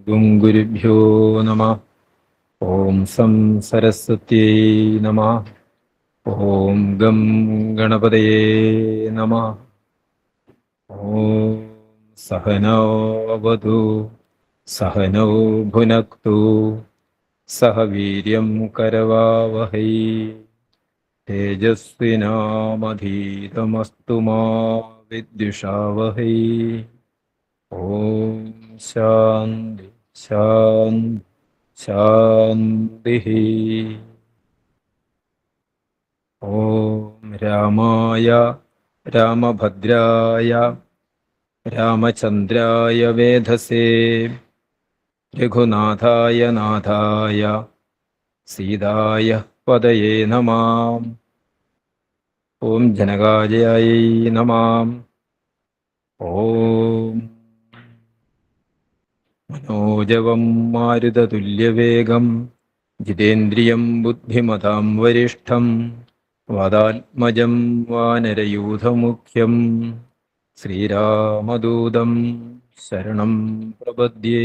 ഓം ഗുരുഭ്യോ നമഃ. ഓം സം സരസ്വത്യൈ നമഃ. ഓം ഗം ഗണപതയേ നമഃ. ഓം സഹനോ വതു സഹനോ ഭുനക്തു സഹ വീര്യം കരവാവഹൈ തേജസ്വിനാമധീതമസ്തു മാ വിദ്വിഷാവഹൈ. ഓം ശാന്തി ശാന്തി ശാന്തി. ഓം രാമായ രാമഭദ്രായ രാമചന്ദ്രായ വേധസേ രഘുനാഥായ നാഥായ സീതായ പദയേ നമഃ. ഓം ജനകാജയായ നമഃ. ഓം മനോജവം മാരുതതുല്യവേഗം ജിതേന്ദ്രിയം ബുദ്ധിമതാം വരിഷ്ഠം വാതാത്മജം വാനരയൂഥമുഖ്യം ശ്രീരാമദൂതം ശരണം പ്രപദ്യേ.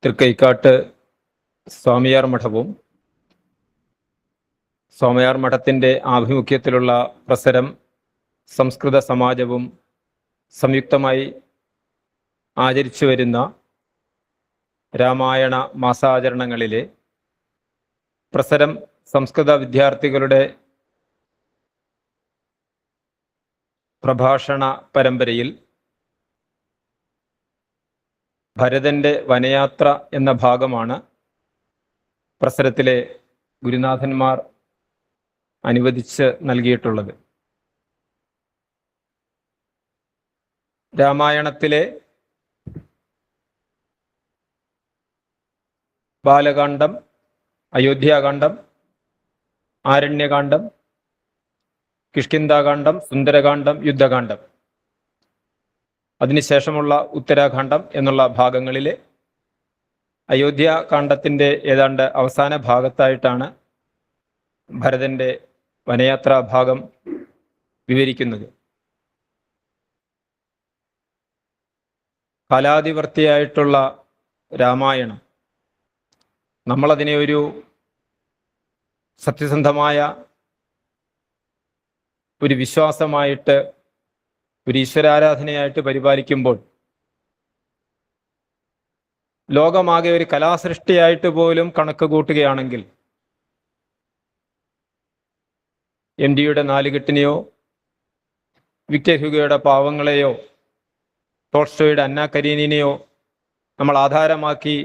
തൃക്കൈക്കാട്ട് സ്വാമിയാർ മഠവും സ്വാമിയാർ മഠത്തിൻ്റെ ആഭിമുഖ്യത്തിലുള്ള പ്രസരം സംസ്കൃത സമാജവും സംയുക്തമായി ആചരിച്ചു വരുന്ന രാമായണ മാസാചരണങ്ങളിലെ പ്രസരം സംസ്കൃത വിദ്യാർത്ഥികളുടെ പ്രഭാഷണ പരമ്പരയിൽ ഭരതൻ്റെ വനയാത്ര എന്ന ഭാഗമാണ് പ്രസരത്തിലെ ഗുരുനാഥന്മാർ അനുവദിച്ച് നൽകിയിട്ടുള്ളത്. രാമായണത്തിലെ ബാലകാന്ഡം, അയോധ്യാകാന്ഡം, ആരണ്യകാന്ഡം, കിഷ്കിന്ധാകാന്ഡം, സുന്ദരകാന്ഡം, യുദ്ധകാന്ഡം, അതിനുശേഷമുള്ള ഉത്തരാഖണ്ഡം എന്നുള്ള ഭാഗങ്ങളിലെ അയോധ്യാകാന്ഡത്തിൻ്റെ ഏതാണ്ട് അവസാന ഭാഗത്തായിട്ടാണ് ഭരതൻ്റെ വനയാത്രാ ഭാഗം വിവരിക്കുന്നത്. കാലാതിവർത്തിയായിട്ടുള്ള രാമായണം നമ്മളതിനെ ഒരു സത്യസന്ധമായ ഒരു വിശ്വാസമായിട്ട്, ഒരു ഈശ്വരാരാധനയായിട്ട് പരിപാലിക്കുമ്പോൾ ലോകമാകെ ഒരു കലാസൃഷ്ടിയായിട്ട് പോലും കണക്ക് കൂട്ടുകയാണെങ്കിൽ എം ഡിയുടെ നാലുകെട്ടിനെയോ വിക്ടർ ഹ്യൂഗോയുടെ പാവങ്ങളെയോ ടോൾസ്റ്റോയുടെ അന്ന കരീനിനെയോ നമ്മൾ ആധാരമാക്കി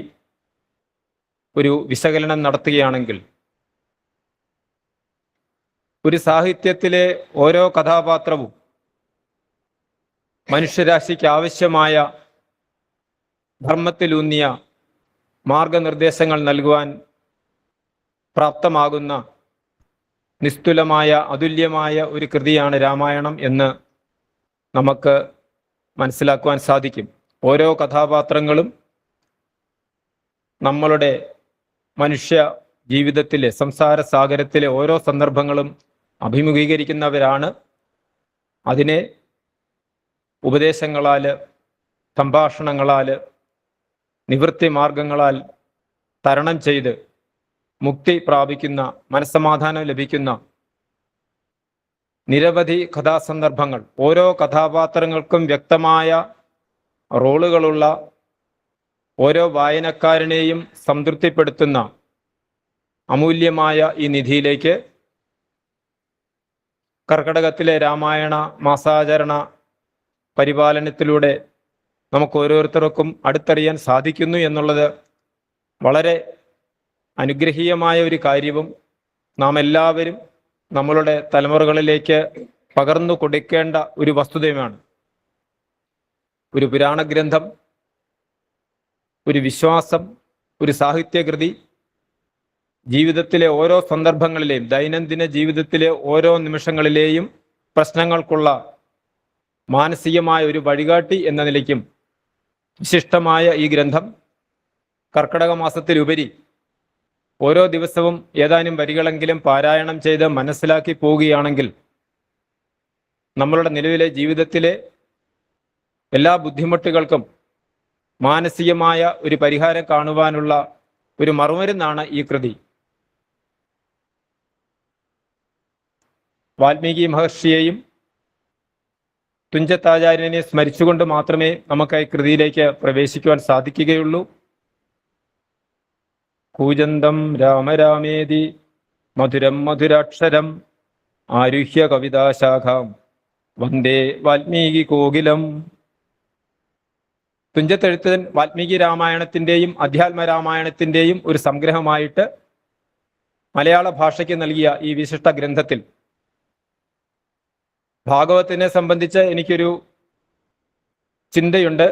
ഒരു വിശകലനം നടത്തുകയാണെങ്കിൽ ഒരു സാഹിത്യത്തിലെ ഓരോ കഥാപാത്രവും മനുഷ്യരാശിക്ക് ആവശ്യമായ ധർമ്മത്തിലൂന്നിയ മാർഗനിർദ്ദേശങ്ങൾ നൽകുവാൻ പ്രാപ്തമാകുന്ന നിസ്തുലമായ അതുല്യമായ ഒരു കൃതിയാണ് രാമായണം എന്ന് നമുക്ക് മനസ്സിലാക്കുവാൻ സാധിക്കും. ഓരോ കഥാപാത്രങ്ങളും നമ്മളുടെ മനുഷ്യ ജീവിതത്തിലെ സംസാര സാഗരത്തിലെ ഓരോ സന്ദർഭങ്ങളും അഭിമുഖീകരിക്കുന്നവരാണ്. അതിനെ ഉപദേശങ്ങളാൽ, സംഭാഷണങ്ങളാൽ, നിവൃത്തി മാർഗങ്ങളാൽ തരണം ചെയ്ത് മുക്തി പ്രാപിക്കുന്ന, മനസ്സമാധാനം ലഭിക്കുന്ന നിരവധി കഥാസന്ദർഭങ്ങൾ, ഓരോ കഥാപാത്രങ്ങൾക്കും വ്യക്തമായ റോളുകളുള്ള, ഓരോ വായനക്കാരനെയും സംതൃപ്തിപ്പെടുത്തുന്ന അമൂല്യമായ ഈ നിധിയിലേക്ക് കർക്കടകത്തിലെ രാമായണ മാസാചരണ പരിപാലനത്തിലൂടെ നമുക്ക് ഓരോരുത്തർക്കും അടുത്തറിയാൻ സാധിക്കുന്നു എന്നുള്ളത് വളരെ അനുഗ്രഹീയമായ ഒരു കാര്യവും നാം എല്ലാവരും നമ്മളുടെ തലമുറകളിലേക്ക് പകർന്നു കൊടുക്കേണ്ട ഒരു വസ്തുതയുമാണ്. ഒരു പുരാണഗ്രന്ഥം, ഒരു വിശ്വാസം, ഒരു സാഹിത്യകൃതി ജീവിതത്തിലെ ഓരോ സന്ദർഭങ്ങളിലെയും, ദൈനംദിന ജീവിതത്തിലെ ഓരോ നിമിഷങ്ങളിലെയും പ്രശ്നങ്ങൾക്കുള്ള മാനസികമായ ഒരു വഴികാട്ടി എന്ന നിലയ്ക്കും വിശിഷ്ടമായ ഈ ഗ്രന്ഥം കർക്കടക മാസത്തിലുപരി ഓരോ ദിവസവും ഏതാനും വരികളെങ്കിലും പാരായണം ചെയ്ത് മനസ്സിലാക്കി പോവുകയാണെങ്കിൽ നമ്മളുടെ നിലവിലെ ജീവിതത്തിലെ എല്ലാ ബുദ്ധിമുട്ടുകൾക്കും മാനസികമായ ഒരു പരിഹാരം കാണുവാനുള്ള ഒരു മറുമരുന്നാണ് ഈ കൃതി. വാൽമീകി മഹർഷിയെയും തുഞ്ചത്താചാര്യനെ സ്മരിച്ചുകൊണ്ട് മാത്രമേ നമുക്ക് ഈ കൃതിയിലേക്ക് പ്രവേശിക്കുവാൻ സാധിക്കുകയുള്ളൂ. കൂജന്തം രാമരാമേതി മധുരം മധുരാക്ഷരം ആരുഹ്യ കവിതാശാഖാം വന്ദേ വാൽമീകി കോകിലം. തുഞ്ചത്തെഴുത്തൻ വാൽമീകി രാമായണത്തിൻ്റെയും അധ്യാത്മരാമായണത്തിൻ്റെയും ഒരു സംഗ്രഹമായിട്ട് മലയാള ഭാഷയ്ക്ക് നൽകിയ ഈ വിശിഷ്ട ഗ്രന്ഥത്തിൽ ഭാഗവത്തിനെ സംബന്ധിച്ച് എനിക്കൊരു ചിന്തയുണ്ട്.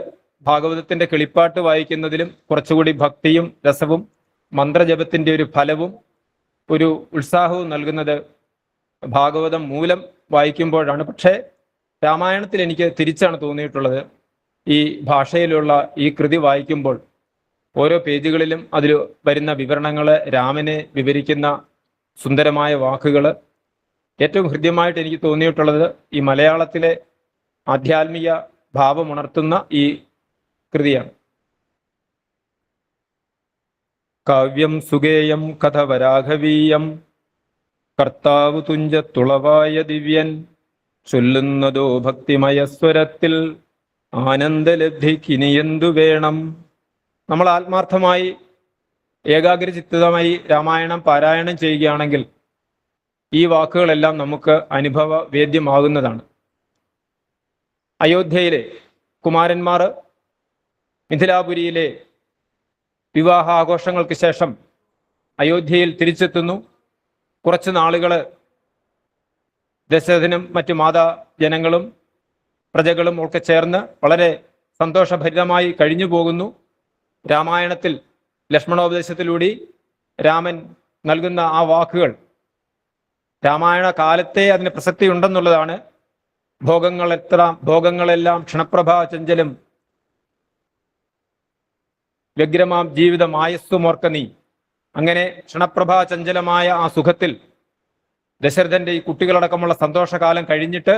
ഭാഗവതത്തിൻ്റെ കിളിപ്പാട്ട് വായിക്കുന്നതിലും കുറച്ചുകൂടി ഭക്തിയും രസവും മന്ത്രജപത്തിൻ്റെ ഒരു ഫലവും ഒരു ഉത്സാഹവും നൽകുന്നത് ഭാഗവതം മൂലം വായിക്കുമ്പോഴാണ്. പക്ഷേ രാമായണത്തിൽ എനിക്ക് തിരിച്ചാണ് തോന്നിയിട്ടുള്ളത്. ഈ ഭാഷയിലുള്ള ഈ കൃതി വായിക്കുമ്പോൾ ഓരോ പേജുകളിലും അതിൽ വരുന്ന വിവരണങ്ങൾ, രാമനെ വിവരിക്കുന്ന സുന്ദരമായ വാക്കുകൾ, ഏറ്റവും ഹൃദ്യമായിട്ട് എനിക്ക് തോന്നിയിട്ടുള്ളത് ഈ മലയാളത്തിലെ ആധ്യാത്മിക ഭാവമുണർത്തുന്ന ഈ കൃതിയാണ്. കാവ്യം സുഗേയം കഥ വരാഘവീയം കർത്താവ് തുഞ്ചത്തുളവായ ദിവ്യൻ ചൊല്ലുന്നതോ ഭക്തിമയസ്വരത്തിൽ ആനന്ദലബ്ധിക്കിനിയെന്തു വേണം. നമ്മൾ ആത്മാർത്ഥമായി ഏകാഗ്രചിത്തമായി രാമായണം പാരായണം ചെയ്യുകയാണെങ്കിൽ ഈ വാക്കുകളെല്ലാം നമുക്ക് അനുഭവ വേദ്യമാകുന്നതാണ്. അയോധ്യയിലെ കുമാരന്മാർ മിഥിലാപുരിയിലെ വിവാഹാഘോഷങ്ങൾക്ക് ശേഷം അയോധ്യയിൽ തിരിച്ചെത്തുന്നു. കുറച്ച് നാളുകൾ ദശരഥനും മറ്റു മാതാ ജനങ്ങളും പ്രജകളും ഒക്കെ ചേർന്ന് വളരെ സന്തോഷഭരിതമായി കഴിഞ്ഞു പോകുന്നു. രാമായണത്തിൽ ലക്ഷ്മണോപദേശത്തിലൂടെ രാമൻ നൽകുന്ന ആ വാക്കുകൾ രാമായണ കാലത്തെ അതിന് പ്രസക്തി ഉണ്ടെന്നുള്ളതാണ്. ഭോഗങ്ങളെല്ലാം ക്ഷണപ്രഭാ ചഞ്ചലും വ്യഗ്രമാം ജീവിതം ആയസ്സുമോർക്ക നീ. അങ്ങനെ ക്ഷണപ്രഭാ ചഞ്ചലമായ ആ സുഖത്തിൽ ദശരഥന്റെ ഈ കുട്ടികളടക്കമുള്ള സന്തോഷകാലം കഴിഞ്ഞിട്ട്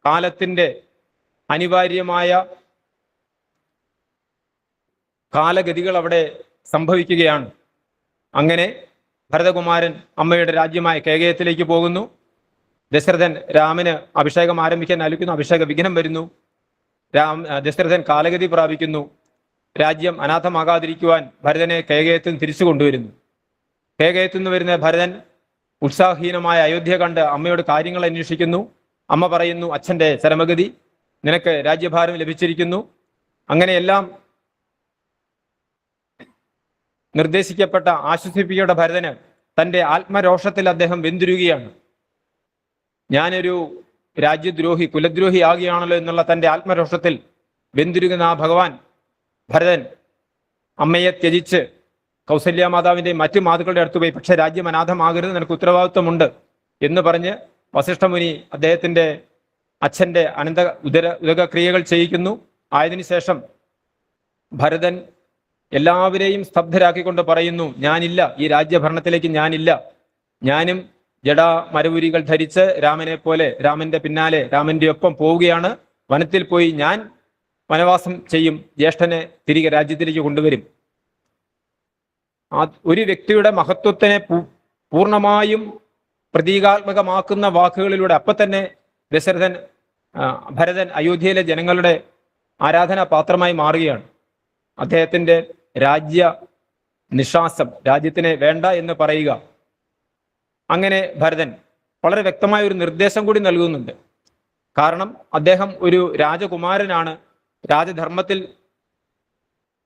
കാലത്തിൻ്റെ അനിവാര്യമായ കാലഗതികൾ അവിടെ സംഭവിക്കുകയാണ്. അങ്ങനെ ഭരതകുമാരൻ അമ്മയുടെ രാജ്യമായ കേകയത്തിലേക്ക് പോകുന്നു. ദശരഥൻ രാമന് അഭിഷേകം ആരംഭിക്കാൻ ആലോചിക്കുന്നു. അഭിഷേക വിഘ്നം വരുന്നു. ദശരഥൻ കാലഗതി പ്രാപിക്കുന്നു. രാജ്യം അനാഥമാകാതിരിക്കുവാൻ ഭരതനെ കേകയത്തിൽ നിന്ന് തിരിച്ചു കൊണ്ടുവരുന്നു. കേകയത്തിൽ നിന്ന് വരുന്ന ഭരതൻ ഉത്സാഹഹീനമായ അയോധ്യ കണ്ട് അമ്മയോട് കാര്യങ്ങൾ അന്വേഷിക്കുന്നു. അമ്മ പറയുന്നു, അച്ഛൻ്റെ ചരമഗതി, നിനക്ക് രാജ്യഭാരം ലഭിച്ചിരിക്കുന്നു. അങ്ങനെയെല്ലാം നിർദ്ദേശിക്കപ്പെട്ട ആശ്വസിപ്പിക്കേണ്ട ഭരതന് തൻ്റെ ആത്മരോഷത്തിൽ അദ്ദേഹം വെന്തുരുകയാണ്. ഞാനൊരു രാജ്യദ്രോഹി, കുലദ്രോഹി ആകുകയാണല്ലോ എന്നുള്ള തൻ്റെ ആത്മരോഷത്തിൽ വെന്തുരുകുന്ന ആ ഭരതൻ അമ്മയെ ത്യജിച്ച് കൗസല്യ മാതാവിൻ്റെയും മറ്റു മാതാക്കളുടെ അടുത്ത് പോയി, പക്ഷെ രാജ്യം അനാഥമാകരുത്, നിനക്ക് ഉത്തരവാദിത്വമുണ്ട് എന്ന് പറഞ്ഞ് വസിഷ്ഠമുനി അദ്ദേഹത്തിൻ്റെ അച്ഛൻ്റെ ഉദകക്രിയകൾ ചെയ്യിക്കുന്നു. ആയതിനു ശേഷം ഭരതൻ എല്ലാവരെയും സ്തബ്ധരാക്കിക്കൊണ്ട് പറയുന്നു, ഞാനില്ല, ഈ രാജ്യഭരണത്തിലേക്ക് ഞാനില്ല. ഞാനും ജടാ മരവുരികൾ ധരിച്ച് രാമനെ പോലെ രാമന്റെ പിന്നാലെ രാമന്റെ ഒപ്പം പോവുകയാണ്. വനത്തിൽ പോയി ഞാൻ വനവാസം ചെയ്യും, ജ്യേഷ്ഠനെ തിരികെ രാജ്യത്തിലേക്ക് കൊണ്ടുവരും. ഒരു വ്യക്തിയുടെ മഹത്വത്തിനെ പൂർണ്ണമായും പ്രതീകാത്മകമാക്കുന്ന വാക്കുകളിലൂടെ അപ്പം തന്നെ ഭരതൻ അയോധ്യയിലെ ജനങ്ങളുടെ ആരാധനാ പാത്രമായി മാറുകയാണ്. അദ്ദേഹത്തിൻ്റെ രാജ്യ നിശ്വാസം, രാജ്യത്തിനെ വേണ്ട എന്ന് പറയുക. അങ്ങനെ ഭരതൻ വളരെ വ്യക്തമായ ഒരു നിർദ്ദേശം കൂടി നൽകുന്നുണ്ട്. കാരണം അദ്ദേഹം ഒരു രാജകുമാരനാണ്, രാജധർമ്മത്തിൽ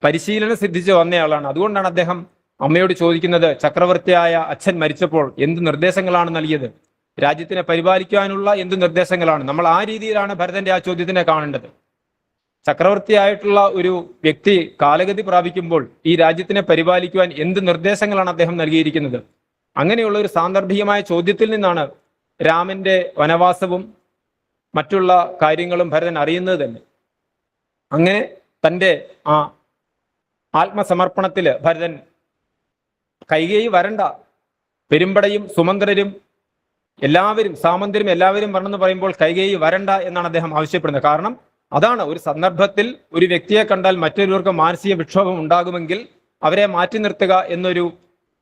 പരിശീലനം സിദ്ധിച്ച് വന്നയാളാണ്. അതുകൊണ്ടാണ് അദ്ദേഹം അമ്മയോട് ചോദിക്കുന്നത്, ചക്രവർത്തിയായ അച്ഛൻ മരിച്ചപ്പോൾ എന്ത് നിർദ്ദേശങ്ങളാണ് നൽകിയത്, രാജ്യത്തിനെ പരിപാലിക്കാനുള്ള എന്ത് നിർദ്ദേശങ്ങളാണ്. നമ്മൾ ആ രീതിയിലാണ് ഭരതന്റെ ആ ചോദ്യത്തിനെ കാണേണ്ടത്. ചക്രവർത്തിയായിട്ടുള്ള ഒരു വ്യക്തി കാലഗതി പ്രാപിക്കുമ്പോൾ ഈ രാജ്യത്തിനെ പരിപാലിക്കുവാൻ എന്ത് നിർദ്ദേശങ്ങളാണ് അദ്ദേഹം നൽകിയിരിക്കുന്നത്. അങ്ങനെയുള്ള ഒരു സാന്ദർഭികമായ ചോദ്യത്തിൽ നിന്നാണ് രാമന്റെ വനവാസവും മറ്റുള്ള കാര്യങ്ങളും ഭരതൻ അറിയുന്നത് തന്നെ. അങ്ങനെ തൻ്റെ ആ ആത്മസമർപ്പണത്തില് ഭരതൻ കൈകേയി വരണ്ട, പെരുമ്പടയും സുമന്ത്രരും എല്ലാവരും സാമന്തരും എല്ലാവരും വരണമെന്ന് പറയുമ്പോൾ കൈകേയി വരണ്ട എന്നാണ് അദ്ദേഹം ആവശ്യപ്പെടുന്നത്. കാരണം അതാണ്, ഒരു സന്ദർഭത്തിൽ ഒരു വ്യക്തിയെ കണ്ടാൽ മറ്റൊരുവർക്ക് മാനസിക വിക്ഷോഭം ഉണ്ടാകുമെങ്കിൽ അവരെ മാറ്റി നിർത്തുക എന്നൊരു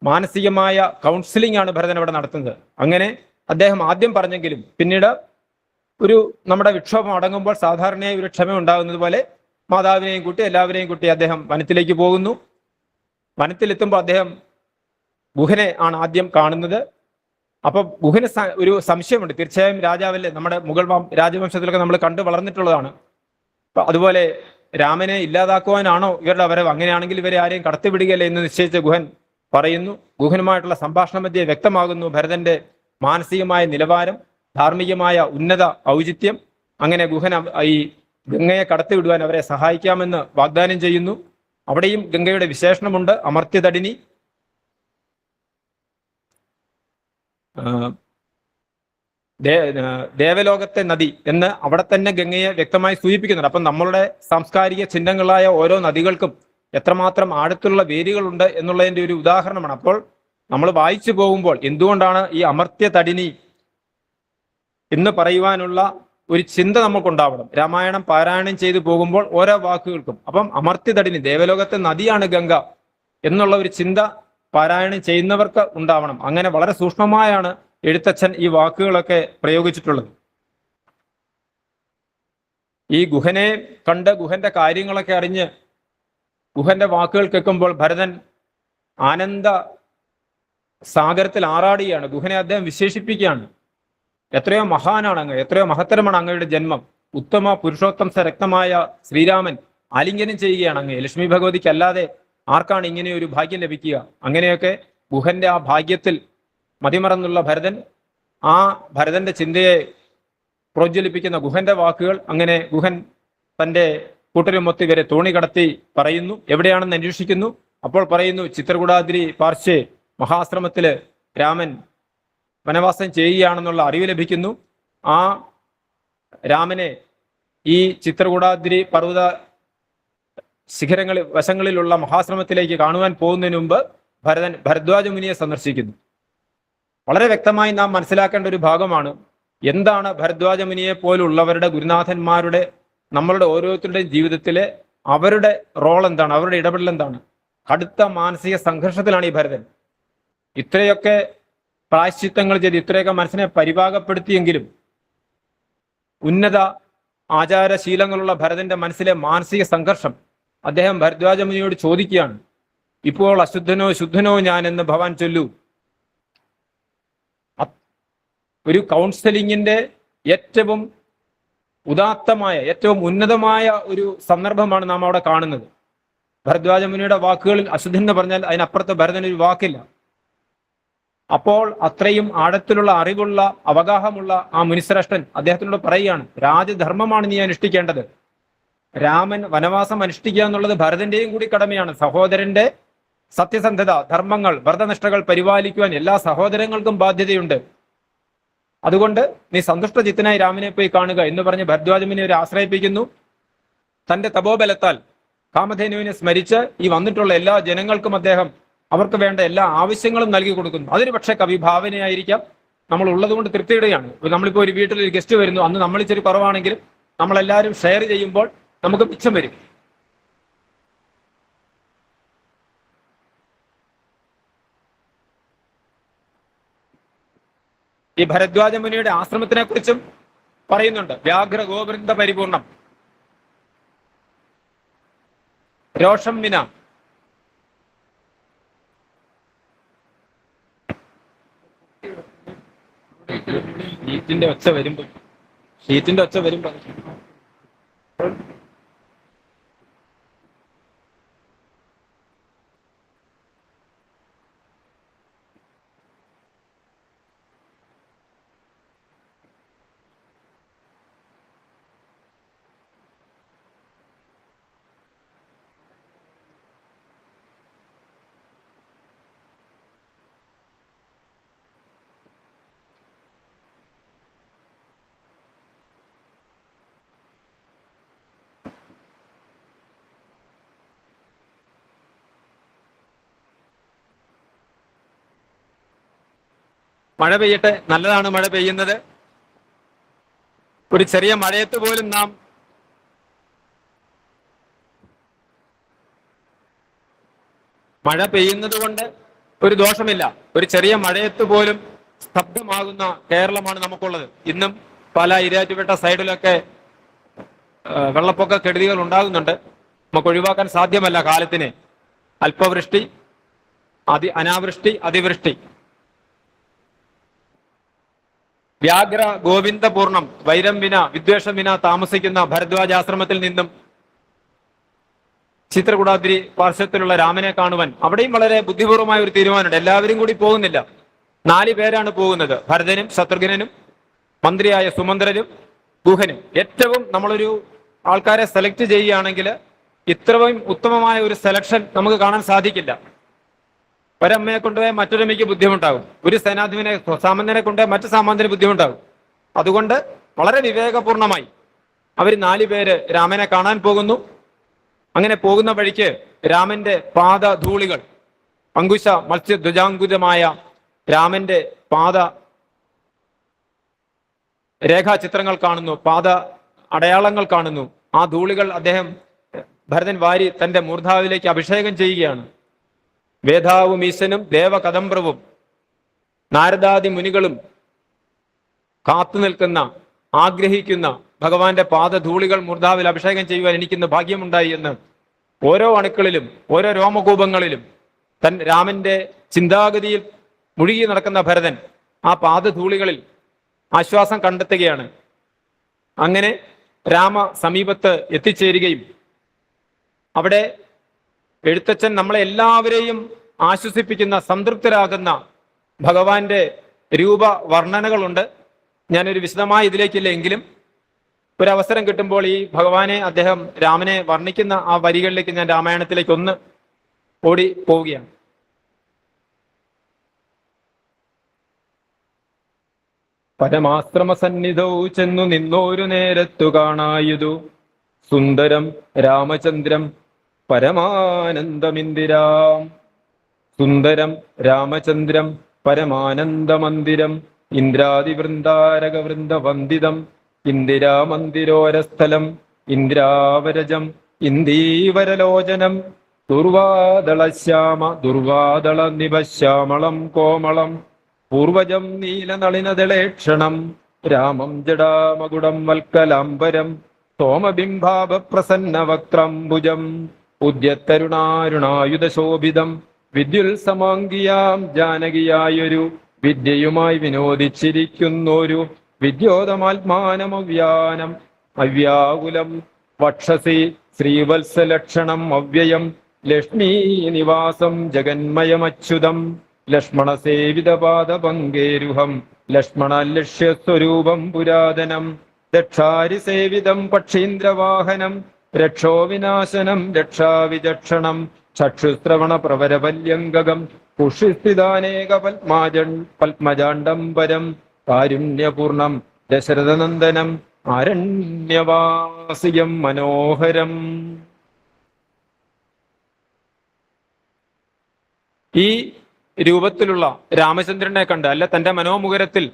മാനസികമായ കൗൺസിലിംഗ് ആണ് ഭരതൻ അവിടെ നടത്തുന്നത്. അങ്ങനെ അദ്ദേഹം ആദ്യം പറഞ്ഞെങ്കിലും പിന്നീട് നമ്മുടെ വിക്ഷോഭം അടങ്ങുമ്പോൾ സാധാരണയായി ഒരു ക്ഷമ ഉണ്ടാകുന്നത് പോലെ മാതാവിനെയും കൂട്ടി എല്ലാവരെയും കൂട്ടി അദ്ദേഹം വനത്തിലേക്ക് പോകുന്നു. വനത്തിലെത്തുമ്പോൾ അദ്ദേഹം ഗുഹനെ ആണ് ആദ്യം കാണുന്നത്. അപ്പൊ ഗുഹന് ഒരു സംശയമുണ്ട്. തീർച്ചയായും രാജാവല്ലേ, നമ്മുടെ മുഗൾ രാജവംശത്തിലൊക്കെ നമ്മൾ കണ്ടു വളർന്നിട്ടുള്ളതാണ്. അതുപോലെ രാമനെ ഇല്ലാതാക്കുവാനാണോ ഇവരുടെ വരവ്? അങ്ങനെയാണെങ്കിൽ ഇവരെ ആരെയും കടത്തിവിടുകയല്ലേ എന്ന് നിശ്ചയിച്ച ഗുഹൻ പറയുന്നു. ഗുഹനുമായിട്ടുള്ള സംഭാഷണ മധ്യേ വ്യക്തമാകുന്നു ഭരതന്റെ മാനസികമായ നിലവാരം, ധാർമ്മികമായ ഉന്നത ഔചിത്യം. അങ്ങനെ ഗുഹൻ ഈ ഗംഗയെ കടത്തിവിടുവാൻ അവരെ സഹായിക്കാമെന്ന് വാഗ്ദാനം ചെയ്യുന്നു. അവിടെയും ഗംഗയുടെ വിശേഷണമുണ്ട്, അമർത്യതടിനി. ദേവലോകത്തെ നദി എന്ന് അവിടെ തന്നെ ഗംഗയെ വ്യക്തമായി സൂചിപ്പിക്കുന്നുണ്ട്. അപ്പം നമ്മളുടെ സാംസ്കാരിക ചിഹ്നങ്ങളായ ഓരോ നദികൾക്കും എത്രമാത്രം ആഴത്തുള്ള വേരുകളുണ്ട് എന്നുള്ളതിന്റെ ഒരു ഉദാഹരണമാണ്. അപ്പോൾ നമ്മൾ വായിച്ചു പോകുമ്പോൾ എന്തുകൊണ്ടാണ് ഈ അമർത്യ തടിനി എന്ന് പറയുവാനുള്ള ഒരു ചിന്ത നമുക്കുണ്ടാവണം. രാമായണം പാരായണം ചെയ്തു പോകുമ്പോൾ ഓരോ വാക്കുകൾക്കും അപ്പം അമർത്യ തടിനി, ദേവലോകത്തെ നദിയാണ് ഗംഗ എന്നുള്ള ഒരു ചിന്ത പാരായണം ചെയ്യുന്നവർക്ക് ഉണ്ടാവണം. അങ്ങനെ വളരെ സൂക്ഷ്മമായാണ് എഴുത്തച്ഛൻ ഈ വാക്കുകളൊക്കെ പ്രയോഗിച്ചിട്ടുള്ളത്. ഈ ഗുഹനെ കണ്ട് ഗുഹന്റെ കാര്യങ്ങളൊക്കെ അറിഞ്ഞ് ഗുഹന്റെ വാക്കുകൾ കേൾക്കുമ്പോൾ ഭരതൻ ആനന്ദ സാഗരത്തിൽ ആറാടുകയാണ്. ഗുഹനെ അദ്ദേഹം വിശേഷിപ്പിക്കുകയാണ്. എത്രയോ മഹാനാണ് അങ്ങ്, എത്രയോ മഹത്തരമാണ് അങ്ങയുടെ ജന്മം. ഉത്തമ പുരുഷോത്തംസ രക്തമായ ശ്രീരാമൻ ആലിംഗനം ചെയ്യുകയാണ് അങ്ങ്. ലക്ഷ്മി ഭഗവതിക്ക് അല്ലാതെ ആർക്കാണ് ഇങ്ങനെ ഒരു ഭാഗ്യം ലഭിക്കുക? അങ്ങനെയൊക്കെ ഗുഹന്റെ ആ ഭാഗ്യത്തിൽ മതിമറന്നുള്ള ഭരതൻ, ആ ഭരതന്റെ ചിന്തയെ പ്രോജ്വലിപ്പിക്കുന്ന ഗുഹന്റെ വാക്കുകൾ, അങ്ങനെ ഗുഹൻ തന്റെ കൂട്ടരുമൊത്ത് ഇവരെ തോണി കടത്തി പറയുന്നു. എവിടെയാണെന്ന് അന്വേഷിക്കുന്നു. അപ്പോൾ പറയുന്നു ചിത്രകൂടാദ്രി പാർശ്വേ മഹാശ്രമത്തില് രാമൻ വനവാസം ചെയ്യുകയാണെന്നുള്ള അറിവ് ലഭിക്കുന്നു. ആ രാമനെ ഈ ചിത്രകൂടാദ്രി പർവ്വത വശങ്ങളിലുള്ള മഹാശ്രമത്തിലേക്ക് കാണുവാൻ പോകുന്നതിന് മുമ്പ് ഭരതൻ ഭരദ്വാജ മുനിയെ സന്ദർശിക്കുന്നു. വളരെ വ്യക്തമായി നാം മനസ്സിലാക്കേണ്ട ഒരു ഭാഗമാണ്. എന്താണ് ഭരദ്വാജ മുനിയെ പോലുള്ളവരുടെ ഗുരുനാഥന്മാരുടെ നമ്മളുടെ ഓരോരുത്തരുടെയും ജീവിതത്തിലെ അവരുടെ റോൾ എന്താണ്, അവരുടെ ഇടപെടൽ എന്താണ്? കടുത്ത മാനസിക സംഘർഷത്തിലാണ് ഈ ഭരതൻ. ഇത്രയൊക്കെ പ്രായശ്ചിത്തങ്ങൾ ചെയ്ത് ഇത്രയൊക്കെ മനസ്സിനെ പരിപാകപ്പെടുത്തിയെങ്കിലും ഉന്നത ആചാരശീലങ്ങളുള്ള ഭരതന്റെ മനസ്സിലെ മാനസിക സംഘർഷം അദ്ദേഹം ഭരദ്വാജ മുനിയോട് ചോദിക്കുകയാണ്. ഇപ്പോൾ അശുദ്ധനോ ശുദ്ധനോ ഞാൻ എന്ന് ഭവാൻ ചൊല്ലൂ. ഒരു കൗൺസിലിങ്ങിന്റെ ഏറ്റവും ഉദാത്തമായ ഏറ്റവും ഉന്നതമായ ഒരു സന്ദർഭമാണ് നാം അവിടെ കാണുന്നത്. ഭരദ്വാജ മുനിയുടെ വാക്കുകളിൽ അശുദ്ധൻ എന്ന് പറഞ്ഞാൽ അതിനപ്പുറത്ത് ഭരതനൊരു വാക്കില്ല. അപ്പോൾ അത്രയും ആഴത്തിലുള്ള അറിവുള്ള അവഗാഹമുള്ള ആ മുനിശ്രേഷ്ഠൻ അദ്ദേഹത്തിനോട് പറയുകയാണ്, രാജധർമ്മമാണ് നീ അനുഷ്ഠിക്കേണ്ടത്. രാമൻ വനവാസം അനുഷ്ഠിക്കുക എന്നുള്ളത് ഭരതന്റെയും കൂടി കടമയാണ്. സഹോദരന്റെ സത്യസന്ധത, ധർമ്മങ്ങൾ, വ്രതനിഷ്ഠകൾ പരിപാലിക്കുവാൻ എല്ലാ സഹോദരങ്ങൾക്കും ബാധ്യതയുണ്ട്. അതുകൊണ്ട് നീ സന്തുഷ്ടചിത്തനായി രാമനെ പോയി കാണുക എന്ന് പറഞ്ഞ് ഭരദ്വാജ മുനിയെ അവരെ ആശ്രയിപ്പിക്കുന്നു. തന്റെ തപോബലത്താൽ കാമധേനുവിനെ സ്മരിച്ച് ഈ വന്നിട്ടുള്ള എല്ലാ ജനങ്ങൾക്കും അദ്ദേഹം അവർക്ക് വേണ്ട എല്ലാ ആവശ്യങ്ങളും നൽകി കൊടുക്കുന്നു. അതിന് പക്ഷേ കവിഭാവനയായിരിക്കാം, നമ്മൾ ഉള്ളതുകൊണ്ട് തൃപ്തിയിടുകയാണ്. നമ്മളിപ്പോൾ ഒരു വീട്ടിൽ ഒരു ഗസ്റ്റ് വരുന്നു, അന്ന് നമ്മൾ ഇച്ചിരി കുറവാണെങ്കിലും നമ്മളെല്ലാവരും ഷെയർ ചെയ്യുമ്പോൾ നമുക്ക് മിച്ചം വരും. ഈ ഭരദ്വാജ മുനിയുടെ ആശ്രമത്തിനെ കുറിച്ചും പറയുന്നുണ്ട്. വ്യാഘ്ര ഗോവൃന്ദ പരിപൂർണം, രോഷം വിന. ഷീറ്റിന്റെ ഒച്ച വരുമ്പോ മഴ പെയ്യട്ടെ, നല്ലതാണ് മഴ പെയ്യുന്നത്. ഒരു ചെറിയ മഴയത്ത് പോലും നാം മഴ പെയ്യുന്നത് കൊണ്ട് ഒരു ദോഷമില്ല. ഒരു ചെറിയ മഴയത്ത് പോലും സ്തബ്ധമാകുന്ന കേരളമാണ് നമുക്കുള്ളത്. ഇന്നും പല ഇരാറ്റുപേട്ട സൈഡിലൊക്കെ വെള്ളപ്പൊക്ക കെടുതികൾ ഉണ്ടാകുന്നുണ്ട്. നമുക്ക് ഒഴിവാക്കാൻ സാധ്യമല്ല കാലത്തിന്. അല്പവൃഷ്ടി, അനാവൃഷ്ടി, അതിവൃഷ്ടി. വ്യാഘ്ര ഗോവിന്ദപൂർണം വൈരം വിന വിദ്വേഷം വിന താമസിക്കുന്ന ഭരദ്വാജ ആശ്രമത്തിൽ നിന്നും ചിത്രകൂടാദ്രി പാർശ്വത്തിലുള്ള രാമനെ കാണുവാൻ അവിടെയും വളരെ ബുദ്ധിപൂർവമായ ഒരു തീരുമാനമുണ്ട്. എല്ലാവരും കൂടി പോകുന്നില്ല, 4 പേരാണ് പോകുന്നത്. ഭരതനും ശത്രുഘ്നനും മന്ത്രിയായ സുമന്ത്രനും ഗുഹനും. ഏറ്റവും നമ്മളൊരു ആൾക്കാരെ സെലക്ട് ചെയ്യുകയാണെങ്കിൽ ഇത്രയും ഉത്തമമായ ഒരു സെലക്ഷൻ നമുക്ക് കാണാൻ സാധിക്കില്ല. ഒരമ്മയെ കൊണ്ടുപോയാൽ മറ്റൊരമ്മയ്ക്ക് ബുദ്ധിമുട്ടാകും, ഒരു സേനാധിപനെ സാമന്തനെ കൊണ്ടുപോയാൽ മറ്റു സാമന്തന് ബുദ്ധിമുട്ടാകും. അതുകൊണ്ട് വളരെ വിവേകപൂർണമായി അവർ 4 പേര് രാമനെ കാണാൻ പോകുന്നു. അങ്ങനെ പോകുന്ന വഴിക്ക് രാമന്റെ പാദധൂളികൾ, അങ്കുശ മത്സ്യധ്വജാങ്കുരമായ രാമന്റെ പാദ രേഖാചിത്രങ്ങൾ കാണുന്നു, പാദ അടയാളങ്ങൾ കാണുന്നു. ആ ധൂളികൾ ഭരതൻ വാരി തന്റെ മൂർധാവിലേക്ക് അഭിഷേകം ചെയ്യുകയാണ്. വേദാവും ഈശനും ദേവകദംബ്രവും നാരദാദി മുനികളും കാത്തു നിൽക്കുന്ന, ആഗ്രഹിക്കുന്ന ഭഗവാന്റെ പാദധൂളികൾ മൂർധാവിൽ അഭിഷേകം ചെയ്യുവാൻ എനിക്കിന്ന് ഭാഗ്യമുണ്ടായി എന്ന് ഓരോ അണുക്കളിലും ഓരോ രോമകൂപങ്ങളിലും രാമന്റെ ചിന്താഗതിയിൽ മുഴുകി നടക്കുന്ന ഭരതൻ ആ പാദധൂളികളിൽ ആശ്വാസം കണ്ടെത്തുകയാണ്. അങ്ങനെ രാമ സമീപത്ത് എത്തിച്ചേരുകയും അവിടെ എഴുത്തച്ഛൻ നമ്മളെ എല്ലാവരെയും ആശ്വസിപ്പിക്കുന്ന, സംതൃപ്തരാകുന്ന ഭഗവാന്റെ രൂപവർണ്ണനകളുണ്ട്. ഞാനൊരു വിശദമായ ഇതിലേക്കില്ല, എങ്കിലും ഒരവസരം കിട്ടുമ്പോൾ ഈ ഭഗവാനെ രാമനെ വർണ്ണിക്കുന്ന ആ വരികളിലേക്ക് ഞാൻ രാമായണത്തിലേക്ക് ഒന്ന് ഓടി പോവുകയാണ്. പരമാശ്രമസന്നിധൗ ചെന്നു നിന്നോരു നേരത്തു കാണായതു സുന്ദരം രാമചന്ദ്രം പരമാനന്ദമിന്ദിരാം. സുന്ദരം രാമചന്ദ്രം പരമാനന്ദമന്ദിരം ഇന്ദ്രാദിവൃന്ദാരകവൃന്ദവന്ദിതം ഇന്ദിരാമന്ദിരോരസ്ഥലം ഇന്ദ്രാവരജം ഇന്ദീവരലോചനം ദുർവാദളശ്യാമ ദുർവാദള നിവശ്യാമളം കോമളം പൂർവജം നീലനളിനദളേക്ഷണം രാമം ജടാമകുടം വൽക്കലാംബരം സോമബിംബാഭപ്രസന്നവക്ത്രംബുജം ഉദ്യത്തരുണാരുണായുധശോഭിതം വിദ്യുത്സമാംഗിയാം ജാനകിയായൊരു വിദ്യയുമായി വിനോദിച്ചിരിക്കുന്നൊരു വിദ്യോതമാത്മാനമവ്യാനം അവ്യാകുലം വക്ഷസി ശ്രീവത്സലക്ഷണം അവ്യയം ലക്ഷ്മീ നിവാസം ജഗന്മയമച്യുതം ലക്ഷ്മണസേവിതപാദപങ്കേരുഹം ലക്ഷ്മണലക്ഷ്യസ്വരൂപം പുരാതനം ദക്ഷാരിസേവിതം പക്ഷീന്ദ്രവാഹനം രക്ഷോവിനാശനം രക്ഷാവിചക്ഷണം ചക്ഷുശ്രവണ പ്രവരവല്യംഗകം പുഷിസ്ഥിതാനേക പത്മജാണ്ഡംബരം കാരുണ്യപൂർണം ദശരഥനന്ദനം ആരണ്യവാസിയം മനോഹരം. ഈ രൂപത്തിലുള്ള രാമചന്ദ്രനെ കണ്ട്, അല്ല തന്റെ മനോമുഖരത്തിൽ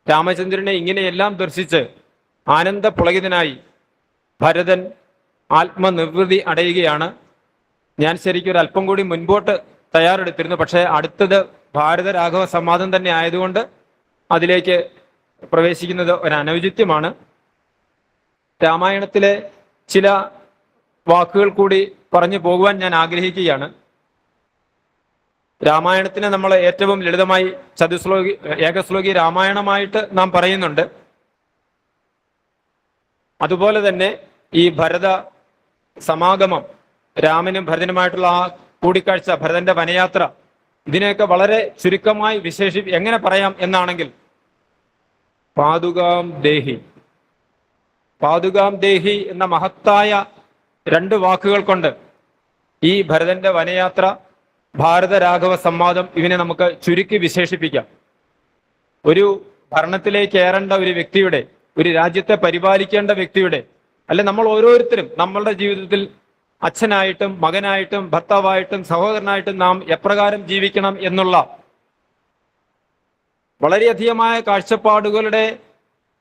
രാമചന്ദ്രനെ ഇങ്ങനെയെല്ലാം ദർശിച്ച് ആനന്ദപുളകിതനായി ഭരതൻ ആത്മനിർവൃതി അടയുകയാണ്. ഞാൻ ശരിക്കും ഒരു അല്പം കൂടി മുൻപോട്ട് തയ്യാറെടുത്തിരുന്നു, പക്ഷേ അടുത്തത് ഭാരത രാഘവ സംവാദം തന്നെ ആയതുകൊണ്ട് അതിലേക്ക് പ്രവേശിക്കുന്നത് ഒരു അനൗചിത്യമാണ്. രാമായണത്തിലെ ചില വാക്കുകൾ കൂടി പറഞ്ഞു പോകുവാൻ ഞാൻ ആഗ്രഹിക്കുകയാണ്. രാമായണത്തിനെ നമ്മൾ ഏറ്റവും ലളിതമായി ചതുശ്ലോകി ഏകശ്ലോകി രാമായണമായിട്ട് നാം പറയുന്നുണ്ട്. അതുപോലെ തന്നെ ഈ ഭരത സമാഗമം, രാമനും ഭരതനുമായിട്ടുള്ള ആ കൂടിക്കാഴ്ച, ഭരതന്റെ വനയാത്ര, ഇതിനെയൊക്കെ വളരെ ചുരുക്കമായി എങ്ങനെ പറയാം എന്നാണെങ്കിൽ പാതുകാം ദേഹി, പാതുകാം ദേഹി എന്ന മഹത്തായ 2 വാക്കുകൾ കൊണ്ട് ഈ ഭരതന്റെ വനയാത്ര, ഭാരത രാഘവ സംവാദം, ഇവനെ നമുക്ക് ചുരുക്കി വിശേഷിപ്പിക്കാം. ഒരു ഭരണത്തിലേക്ക് ഏറേണ്ട ഒരു വ്യക്തിയുടെ, ഒരു രാജ്യത്തെ പരിപാലിക്കേണ്ട വ്യക്തിയുടെ, അല്ലെ നമ്മൾ ഓരോരുത്തരും നമ്മളുടെ ജീവിതത്തിൽ അച്ഛനായിട്ടും മകനായിട്ടും ഭർത്താവായിട്ടും സഹോദരനായിട്ടും നാം എപ്രകാരം ജീവിക്കണം എന്നുള്ള വളരെയധികമായ കാഴ്ചപ്പാടുകളുടെ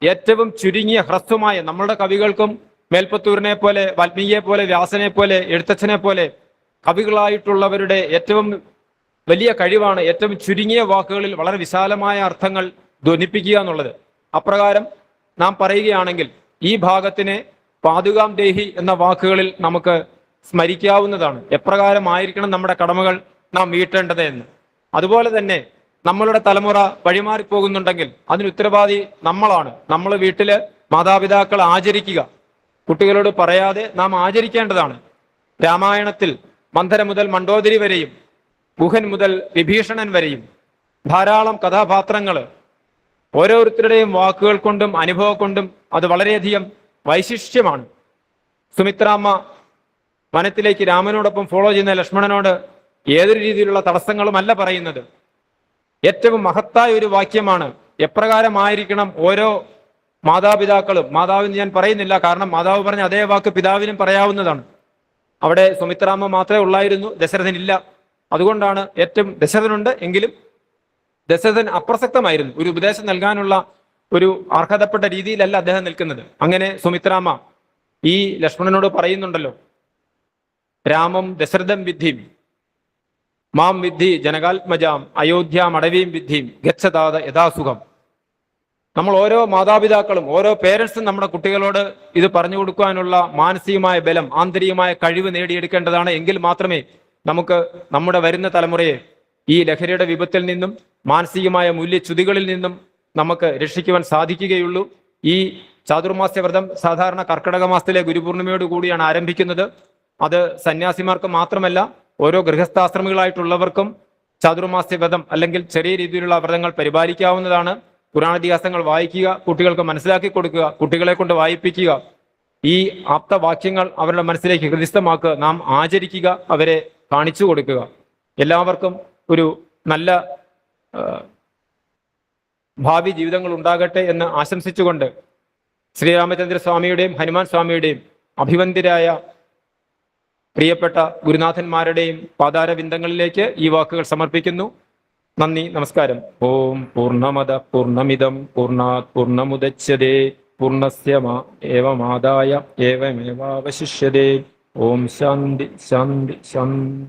ഏറ്റവും ചുരുങ്ങിയ ഹ്രസ്വമായ, നമ്മളുടെ കവികൾക്കും മേൽപ്പത്തൂരിനെ പോലെ, വാൽമീകിയെ പോലെ, വ്യാസനെ പോലെ, എഴുത്തച്ഛനെ പോലെ കവികളായിട്ടുള്ളവരുടെ ഏറ്റവും വലിയ കഴിവാണ് ഏറ്റവും ചുരുങ്ങിയ വാക്കുകളിൽ വളരെ വിശാലമായ അർത്ഥങ്ങൾ ധ്വനിപ്പിക്കുക എന്നുള്ളത്. അപ്രകാരം നാം പറയുകയാണെങ്കിൽ ഈ ഭാഗത്തിനെ പാതുകാം ദേഹി എന്ന വാക്കുകളിൽ നമുക്ക് സ്മരിക്കാവുന്നതാണ്. എപ്രകാരമായിരിക്കണം നമ്മുടെ കടമകൾ നാം വീട്ടേണ്ടത് എന്ന്. അതുപോലെ തന്നെ നമ്മളുടെ തലമുറ വഴിമാറിപ്പോകുന്നുണ്ടെങ്കിൽ അതിന് ഉത്തരവാദി നമ്മളാണ്. നമ്മൾ വീട്ടില് മാതാപിതാക്കൾ ആചരിക്കുക, കുട്ടികളോട് പറയാതെ നാം ആചരിക്കേണ്ടതാണ്. രാമായണത്തിൽ മന്ധര മുതൽ മണ്ഡോദരി വരെയും ഗുഹൻ മുതൽ വിഭീഷണൻ വരെയും ധാരാളം കഥാപാത്രങ്ങൾ ഓരോരുത്തരുടെയും വാക്കുകൾ കൊണ്ടും അനുഭവം കൊണ്ടും അത് വളരെയധികം വൈശിഷ്ട്യമാണ്. സുമിത്രാമ്മ വനത്തിലേക്ക് രാമനോടൊപ്പം ഫോളോ ചെയ്യുന്ന ലക്ഷ്മണനോട് ഏതൊരു രീതിയിലുള്ള തടസ്സങ്ങളുമല്ല പറയുന്നത്. ഏറ്റവും മഹത്തായ ഒരു വാക്യമാണ്. എപ്രകാരമായിരിക്കണം ഓരോ മാതാപിതാക്കളും, മാതാവിന് ഞാൻ പറയുന്നില്ല, കാരണം മാതാവ് പറഞ്ഞ അതേ വാക്ക് പിതാവിനും പറയാവുന്നതാണ്. അവിടെ സുമിത്രാമ്മ മാത്രമേ ഉള്ളായിരുന്നു, ദശരഥനില്ല. അതുകൊണ്ടാണ് ഏറ്റവും, ദശരഥനുണ്ട് എങ്കിലും ദശരഥൻ അപ്രസക്തമായിരുന്നു. ഒരു ഉപദേശം നൽകാനുള്ള ഒരു അർഹതപ്പെട്ട രീതിയിലല്ല അദ്ദേഹം നിൽക്കുന്നത്. അങ്ങനെ സുമിത്രാമ്മ ഈ ലക്ഷ്മണനോട് പറയുന്നുണ്ടല്ലോ, രാമം ദശരഥം വിദ്ധിം മാം വിദ്ധി ജനകാത്മജാം അയോധ്യാം അടവീം വിദ്ധിം ഗച്ഛതാത യഥാസുഖം. നമ്മൾ ഓരോ മാതാപിതാക്കളും ഓരോ പേരൻസും നമ്മുടെ കുട്ടികളോട് ഇത് പറഞ്ഞു കൊടുക്കാനുള്ള മാനസികമായ ബലം, ആന്തരികമായ കഴിവ് നേടിയെടുക്കേണ്ടതാണ്. എങ്കിൽ മാത്രമേ നമുക്ക് നമ്മുടെ വരുന്ന തലമുറയെ ഈ ലഹരിയുടെ വിപത്തിൽ നിന്നും മാനസികമായ മൂല്യച്യുതികളിൽ നിന്നും നമുക്ക് രക്ഷിക്കുവാൻ സാധിക്കുകയുള്ളൂ. ഈ ചാതുർമാസ്യ വ്രതം സാധാരണ കർക്കിടക മാസത്തിലെ ഗുരുപൂർണിമയോട് കൂടിയാണ് ആരംഭിക്കുന്നത്. അത് സന്യാസിമാർക്ക് മാത്രമല്ല, ഓരോ ഗൃഹസ്ഥാശ്രമികളായിട്ടുള്ളവർക്കും ചാതുർമാസ്യ വ്രതം അല്ലെങ്കിൽ ചെറിയ രീതിയിലുള്ള വ്രതങ്ങൾ പരിപാലിക്കാവുന്നതാണ്. പുരാണാതിഹാസങ്ങൾ വായിക്കുക, കുട്ടികൾക്ക് മനസ്സിലാക്കി കൊടുക്കുക, കുട്ടികളെ കൊണ്ട് വായിപ്പിക്കുക, ഈ ആപ്തവാക്യങ്ങൾ അവരുടെ മനസ്സിലേക്ക് ഹൃദിസ്ഥമാക്കുക, നാം ആചരിക്കുക, അവരെ കാണിച്ചു കൊടുക്കുക. എല്ലാവർക്കും ഒരു നല്ല ഭാവി ജീവിതങ്ങൾ ഉണ്ടാകട്ടെ എന്ന് ആശംസിച്ചുകൊണ്ട് ശ്രീരാമചന്ദ്ര സ്വാമിയുടെയും ഹനുമാൻ സ്വാമിയുടെയും അഭിവന്ദ്യരായ പ്രിയപ്പെട്ട ഗുരുനാഥന്മാരുടെയും പാതാരവിന്ദങ്ങളിലേക്ക് ഈ വാക്കുകൾ സമർപ്പിക്കുന്നു. നന്ദി, നമസ്കാരം. ഓം പൂർണ്ണമദ പൂർണ്ണമിദം പൂർണ്ണാത് പൂർണ്ണമുദച്യതേ പൂർണ്ണസ്യ ഏവമാദായ ഏവമേവാവശിഷ്യതേ. ഓം ശാന്തി ശാന്തി ശാന്തി.